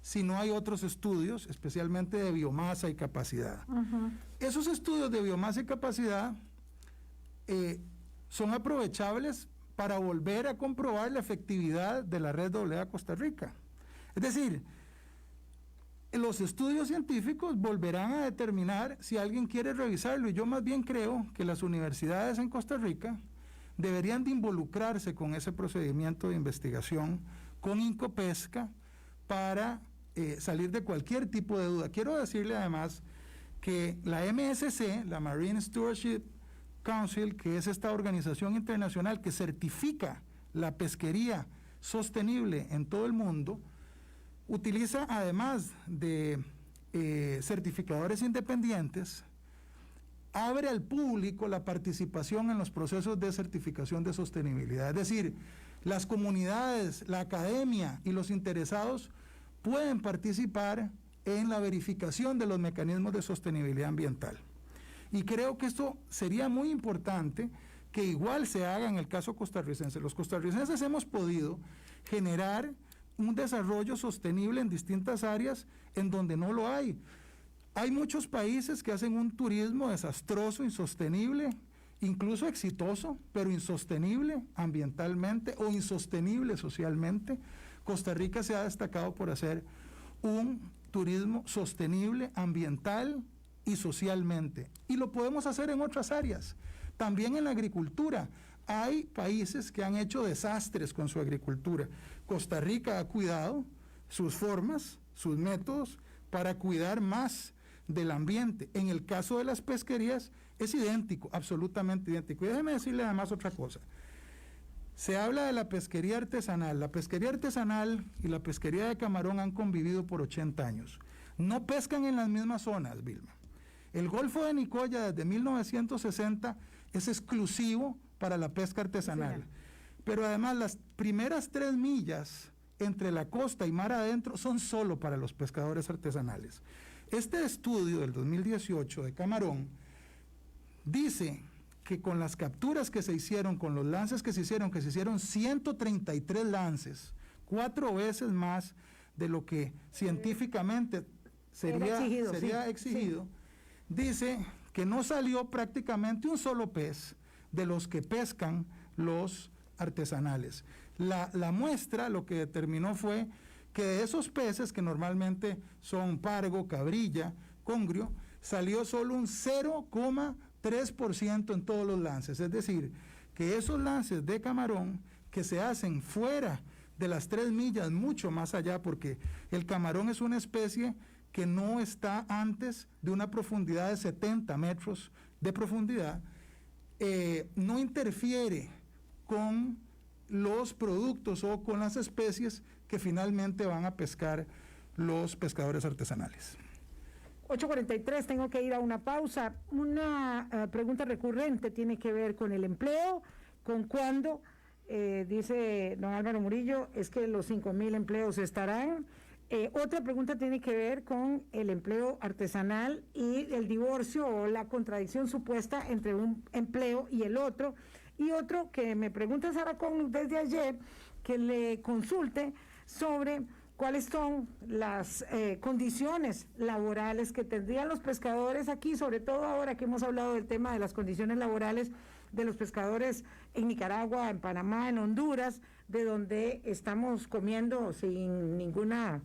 si no hay otros estudios, especialmente de biomasa y capacidad. Esos estudios de biomasa y capacidad son aprovechables para volver a comprobar la efectividad de la red AA Costa Rica. Es decir, los estudios científicos volverán a determinar si alguien quiere revisarlo, y yo más bien creo que las universidades en Costa Rica deberían de involucrarse con ese procedimiento de investigación, con Incopesca para salir de cualquier tipo de duda. Quiero decirle además que la MSC, la Marine Stewardship Council, que es esta organización internacional que certifica la pesquería sostenible en todo el mundo, utiliza además de certificadores independientes, abre al público la participación en los procesos de certificación de sostenibilidad. Es decir, las comunidades, la academia y los interesados pueden participar en la verificación de los mecanismos de sostenibilidad ambiental. Y creo que esto sería muy importante que igual se haga en el caso costarricense. Los costarricenses hemos podido generar un desarrollo sostenible en distintas áreas en donde no lo hay. Hay muchos países que hacen un turismo desastroso, insostenible, incluso exitoso, pero insostenible ambientalmente o insostenible socialmente. Costa Rica se ha destacado por hacer un turismo sostenible ambiental y socialmente. Y lo podemos hacer en otras áreas. También en la agricultura. Hay países que han hecho desastres con su agricultura. Costa Rica ha cuidado sus formas, sus métodos para cuidar más del ambiente. En el caso de las pesquerías es idéntico, absolutamente idéntico. Y déjeme decirle además otra cosa. Se habla de la pesquería artesanal. La pesquería artesanal y la pesquería de camarón han convivido por 80 años. No pescan en las mismas zonas, Vilma. El Golfo de Nicoya desde 1960 es exclusivo para la pesca artesanal. Pero además las primeras 3 millas entre la costa y mar adentro son solo para los pescadores artesanales. Este estudio del 2018 de camarón dice que con las capturas que se hicieron, con los lances que se hicieron 133 lances, 4 veces más de lo que científicamente sería exigido, dice que no salió prácticamente un solo pez de los que pescan los artesanales. La muestra lo que determinó fue que de esos peces, que normalmente son pargo, cabrilla, congrio, salió solo un 0,3% en todos los lances. Es decir, que esos lances de camarón que se hacen fuera de las 3 millas, mucho más allá, porque el camarón es una especie que no está antes de una profundidad de 70 metros de profundidad, no interfiere con los productos o con las especies que finalmente van a pescar los pescadores artesanales. 8:43, tengo que ir a una pausa. Una pregunta recurrente tiene que ver con el empleo, con cuándo, dice don Álvaro Murillo, es que los 5,000 empleos estarán. Otra pregunta tiene que ver con el empleo artesanal y el divorcio o la contradicción supuesta entre un empleo y el otro. Y otro que me pregunta Sara Con desde ayer, que le consulte sobre cuáles son las condiciones laborales que tendrían los pescadores aquí, sobre todo ahora que hemos hablado del tema de las condiciones laborales de los pescadores en Nicaragua, en Panamá, en Honduras, de donde estamos comiendo sin ninguna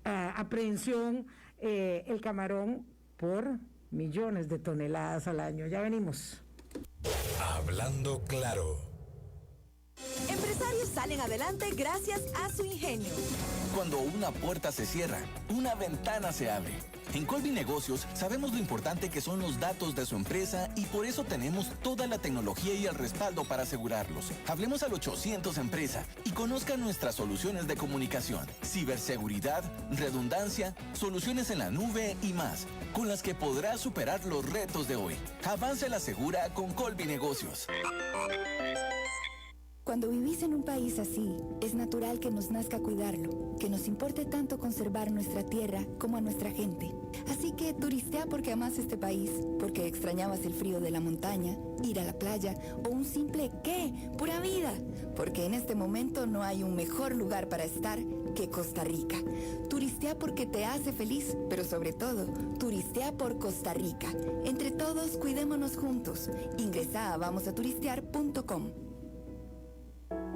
aprehensión el camarón por millones de toneladas al año. Ya venimos. Hablando claro. Empresarios salen adelante gracias a su ingenio. Cuando una puerta se cierra, una ventana se abre. En Colby Negocios sabemos lo importante que son los datos de su empresa y por eso tenemos toda la tecnología y el respaldo para asegurarlos. Hablemos al 800 Empresa y conozcan nuestras soluciones de comunicación, ciberseguridad, redundancia, soluciones en la nube y más, con las que podrá superar los retos de hoy. Avance a la segura con Colby Negocios. Cuando vivís en un país así, es natural que nos nazca cuidarlo, que nos importe tanto conservar nuestra tierra como a nuestra gente. Así que turistea porque amás este país, porque extrañabas el frío de la montaña, ir a la playa o un simple ¿qué? ¡Pura vida! Porque en este momento no hay un mejor lugar para estar que Costa Rica. Turistea porque te hace feliz, pero sobre todo, turistea por Costa Rica. Entre todos, cuidémonos juntos. Ingresa a vamosaturistear.com.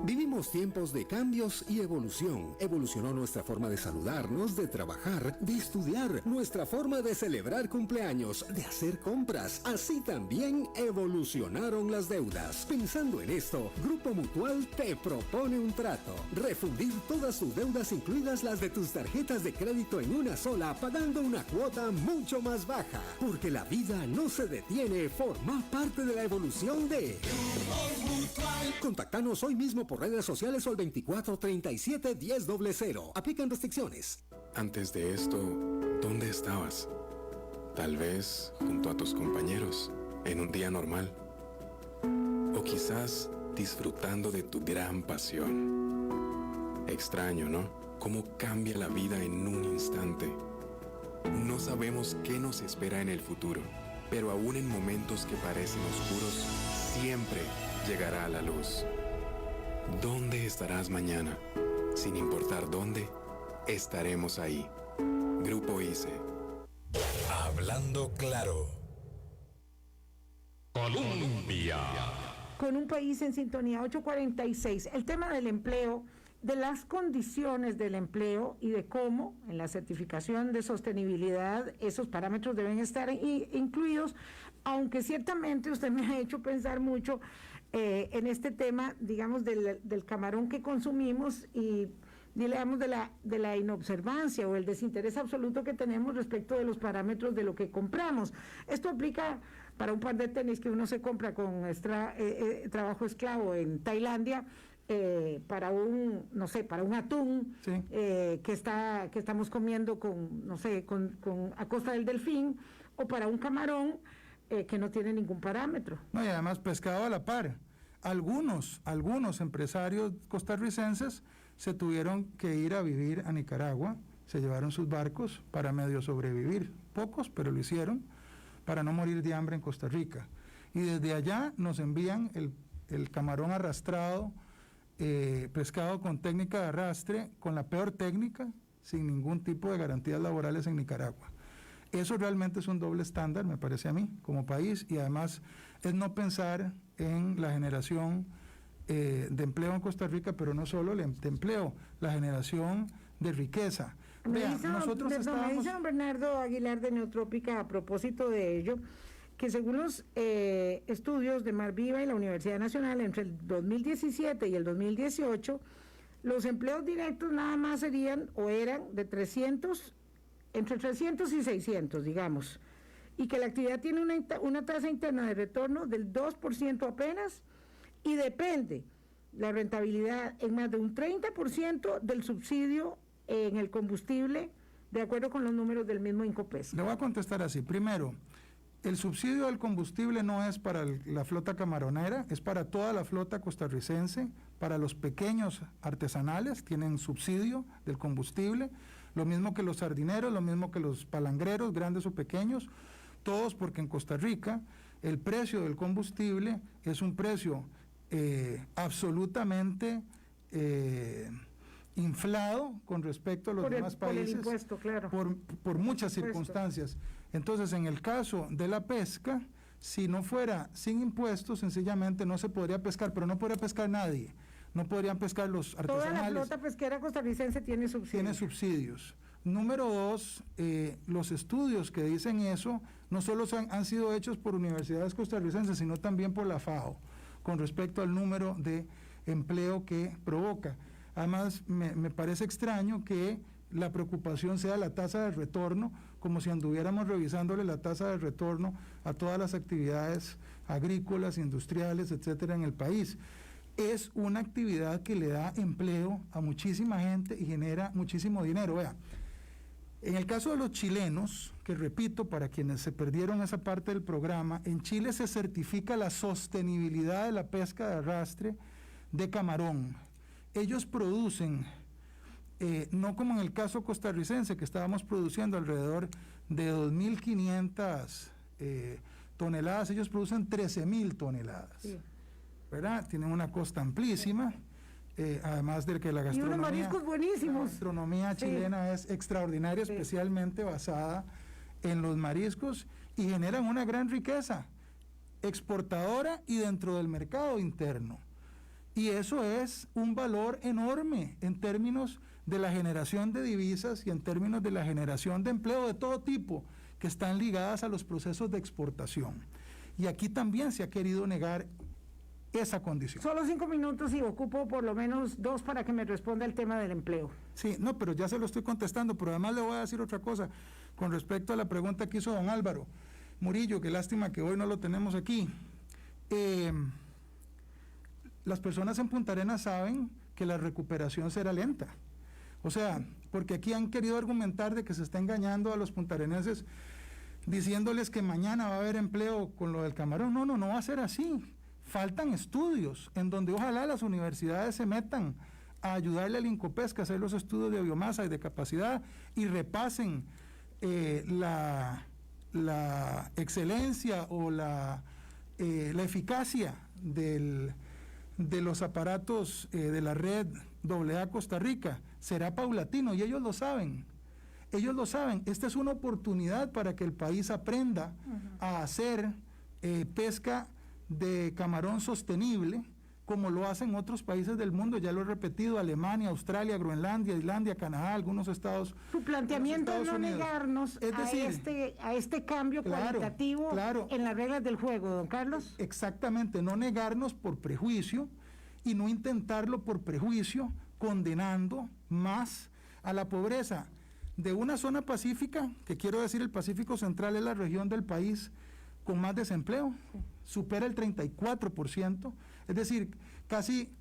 Vivimos tiempos de cambios y evolución. Evolucionó nuestra forma de saludarnos, de trabajar, de estudiar, nuestra forma de celebrar cumpleaños, de hacer compras. Así también evolucionaron las deudas. Pensando en esto, Grupo Mutual te propone un trato. Refundir todas tus deudas, incluidas las de tus tarjetas de crédito, en una sola, pagando una cuota mucho más baja. Porque la vida no se detiene, forma parte de la evolución de Grupo Mutual. Contactanos hoy mismo por redes sociales o al 2437-1000. Aplican restricciones. Antes de esto, ¿dónde estabas? Tal vez junto a tus compañeros, en un día normal. O quizás disfrutando de tu gran pasión. Extraño, ¿no? Cómo cambia la vida en un instante. No sabemos qué nos espera en el futuro, pero aún en momentos que parecen oscuros, siempre llegará a la luz. ¿Dónde estarás mañana? Sin importar dónde, estaremos ahí. Grupo ICE. Hablando claro. Colombia. Con un país en sintonía, 8:46. El tema del empleo, de las condiciones del empleo y de cómo en la certificación de sostenibilidad esos parámetros deben estar incluidos, aunque ciertamente usted me ha hecho pensar mucho en este tema, digamos, del camarón que consumimos y digamos de la inobservancia o el desinterés absoluto que tenemos respecto de los parámetros de lo que compramos. Esto aplica para un par de tenis que uno se compra con trabajo esclavo en Tailandia, para un, no sé, para un atún, sí, que estamos comiendo con, no sé, con a costa del delfín, o para un camarón que no tiene ningún parámetro. No, y además pescado a la par. Algunos empresarios costarricenses se tuvieron que ir a vivir a Nicaragua, se llevaron sus barcos para medio sobrevivir, pocos, pero lo hicieron, para no morir de hambre en Costa Rica. Y desde allá nos envían el camarón arrastrado, pescado con técnica de arrastre, con la peor técnica, sin ningún tipo de garantías laborales en Nicaragua. Eso realmente es un doble estándar, me parece a mí, como país, y además es no pensar en la generación de empleo en Costa Rica, pero no solo de empleo, la generación de riqueza. Me dice don Bernardo Aguilar de Neotrópica, a propósito de ello, que según los estudios de Mar Viva y la Universidad Nacional, entre el 2017 y el 2018, los empleos directos nada más serían o eran de entre 300 y 600, digamos, y que la actividad tiene una tasa interna de retorno del 2% apenas, y depende la rentabilidad en más de un 30% del subsidio en el combustible, de acuerdo con los números del mismo Incopes. Le voy a contestar así. Primero, el subsidio del combustible no es para la flota camaronera, es para toda la flota costarricense, para los pequeños artesanales, tienen subsidio del combustible, lo mismo que los sardineros, lo mismo que los palangreros, grandes o pequeños, todos, porque en Costa Rica el precio del combustible es un precio absolutamente inflado con respecto a los demás países, por el impuesto, claro, por muchas circunstancias. Entonces, en el caso de la pesca, si no fuera sin impuestos, sencillamente no se podría pescar, pero no podría pescar nadie. No podrían pescar los artesanales. Toda la flota pesquera costarricense tiene subsidios. Tiene subsidios. Número dos, los estudios que dicen eso no solo han sido hechos por universidades costarricenses, sino también por la FAO, con respecto al número de empleo que provoca. Además, me parece extraño que la preocupación sea la tasa de retorno, como si anduviéramos revisándole la tasa de retorno a todas las actividades agrícolas, industriales, etcétera, en el país. Es una actividad que le da empleo a muchísima gente y genera muchísimo dinero. Vea, en el caso de los chilenos, que repito, para quienes se perdieron esa parte del programa, en Chile se certifica la sostenibilidad de la pesca de arrastre de camarón. Ellos producen, no como en el caso costarricense, que estábamos produciendo alrededor de 2.500 toneladas, ellos producen 13.000 toneladas. Sí. ¿Verdad? Tienen una costa amplísima, además de que la gastronomía, y unos mariscos buenísimos. La gastronomía chilena es extraordinaria, especialmente basada en los mariscos, y generan una gran riqueza exportadora y dentro del mercado interno. Y eso es un valor enorme en términos de la generación de divisas y en términos de la generación de empleo de todo tipo que están ligadas a los procesos de exportación. Y aquí también se ha querido negar esa condición. Solo 5 minutos y ocupo por lo menos 2 para que me responda el tema del empleo. Sí, no, pero ya se lo estoy contestando, pero además le voy a decir otra cosa con respecto a la pregunta que hizo don Álvaro Murillo, que lástima que hoy no lo tenemos aquí. Las personas en Punta Arenas saben que la recuperación será lenta. O sea, porque aquí han querido argumentar de que se está engañando a los puntarenenses diciéndoles que mañana va a haber empleo con lo del camarón. No, no va a ser así. Faltan estudios en donde ojalá las universidades se metan a ayudarle al Incopesca a hacer los estudios de biomasa y de capacidad y repasen la excelencia o la eficacia de los aparatos de la red AA Costa Rica. Será paulatino y ellos lo saben. Ellos lo saben. Esta es una oportunidad para que el país aprenda a hacer pesca de camarón sostenible, como lo hacen otros países del mundo, ya lo he repetido, Alemania, Australia, Groenlandia, Islandia, Canadá, algunos estados. Su planteamiento es no negarnos es decir, a este cambio cualitativo en las reglas del juego, don Carlos. Exactamente, no negarnos por prejuicio y no intentarlo por prejuicio, condenando más a la pobreza de una zona pacífica, que quiero decir el Pacífico Central es la región del país con más desempleo, supera el 34%, es decir, casi,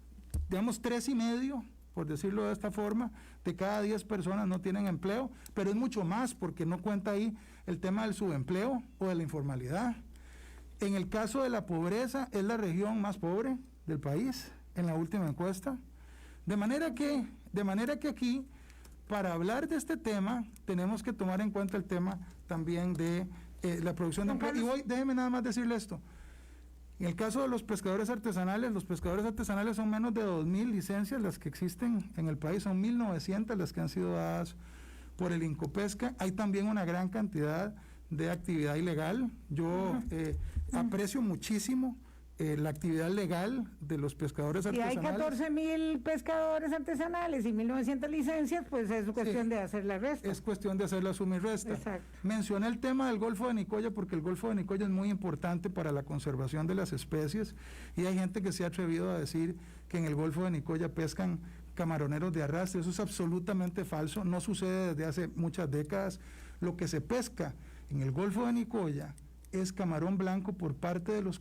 digamos, 3,5, por decirlo de esta forma, de cada 10 personas no tienen empleo, pero es mucho más porque no cuenta ahí el tema del subempleo o de la informalidad. En el caso de la pobreza, es la región más pobre del país, en la última encuesta, de manera que aquí, para hablar de este tema, tenemos que tomar en cuenta el tema también de la producción de empleo. Y hoy, déjeme nada más decirle esto. En el caso de los pescadores artesanales son menos de 2,000 licencias las que existen en el país, son 1,900 las que han sido dadas por el Incopesca. Hay también una gran cantidad de actividad ilegal. Yo aprecio muchísimo la actividad legal de los pescadores artesanales. Si hay 14,000 pescadores artesanales y 1,900 licencias, pues es cuestión de hacer la resta. Es cuestión de hacer la suma y resta. Exacto. Mencioné el tema del Golfo de Nicoya porque el Golfo de Nicoya es muy importante para la conservación de las especies y hay gente que se ha atrevido a decir que en el Golfo de Nicoya pescan camaroneros de arrastre. Eso es absolutamente falso, no sucede desde hace muchas décadas. Lo que se pesca en el Golfo de Nicoya es camarón blanco por parte de los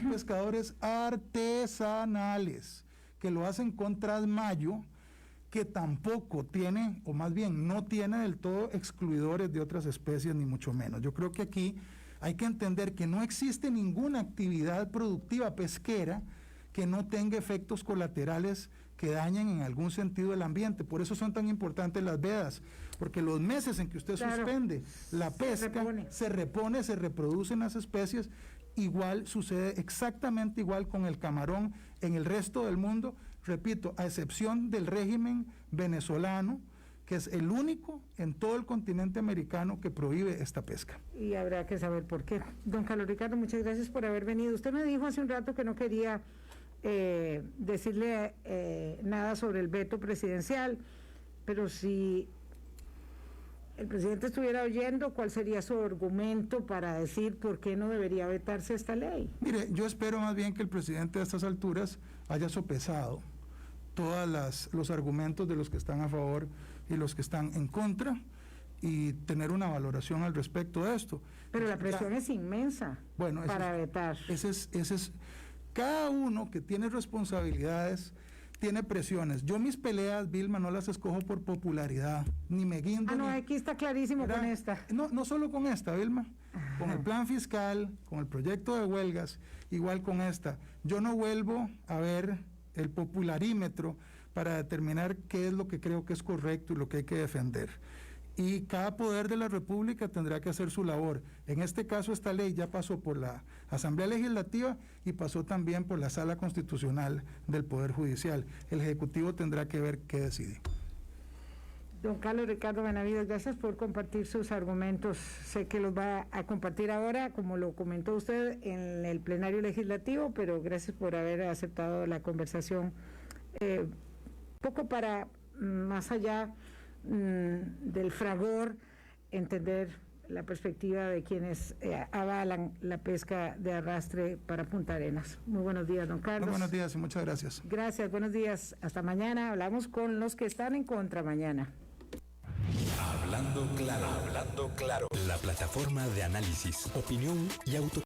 pescadores artesanales, que lo hacen con trasmayo, que tampoco tiene, o más bien no tiene del todo excluidores de otras especies, ni mucho menos. Yo creo que aquí hay que entender que no existe ninguna actividad productiva pesquera que no tenga efectos colaterales que dañen en algún sentido el ambiente. Por eso son tan importantes las vedas, porque los meses en que usted suspende la pesca, se reproducen las especies. Igual sucede exactamente igual con el camarón en el resto del mundo, repito, a excepción del régimen venezolano, que es el único en todo el continente americano que prohíbe esta pesca. Y habrá que saber por qué. Don Carlos Ricardo, muchas gracias por haber venido. Usted me dijo hace un rato que no quería decirle nada sobre el veto presidencial, pero si el presidente estuviera oyendo, ¿cuál sería su argumento para decir por qué no debería vetarse esta ley? Mire, yo espero más bien que el presidente a estas alturas haya sopesado todos los argumentos de los que están a favor y los que están en contra y tener una valoración al respecto de esto. Pero la presión es inmensa para vetar. Ese es cada uno que tiene responsabilidades tiene presiones. Yo mis peleas, Vilma, no las escojo por popularidad, ni me guindo. No, aquí está clarísimo con esta. No solo con esta, Vilma, con el plan fiscal, con el proyecto de huelgas, igual con esta. Yo no vuelvo a ver el popularímetro para determinar qué es lo que creo que es correcto y lo que hay que defender. Y cada poder de la República tendrá que hacer su labor. En este caso, esta ley ya pasó por la Asamblea Legislativa y pasó también por la Sala Constitucional del Poder Judicial. El Ejecutivo tendrá que ver qué decide. Don Carlos Ricardo Benavides, gracias por compartir sus argumentos. Sé que los va a compartir ahora, como lo comentó usted, en el plenario legislativo, pero gracias por haber aceptado la conversación. Poco para, más allá del fragor, entender la perspectiva de quienes avalan la pesca de arrastre para Punta Arenas. Muy buenos días, don Carlos. Muy buenos días y muchas gracias. Gracias, buenos días. Hasta mañana. Hablamos con los que están en contra mañana. Hablando claro, la plataforma de análisis, opinión y auto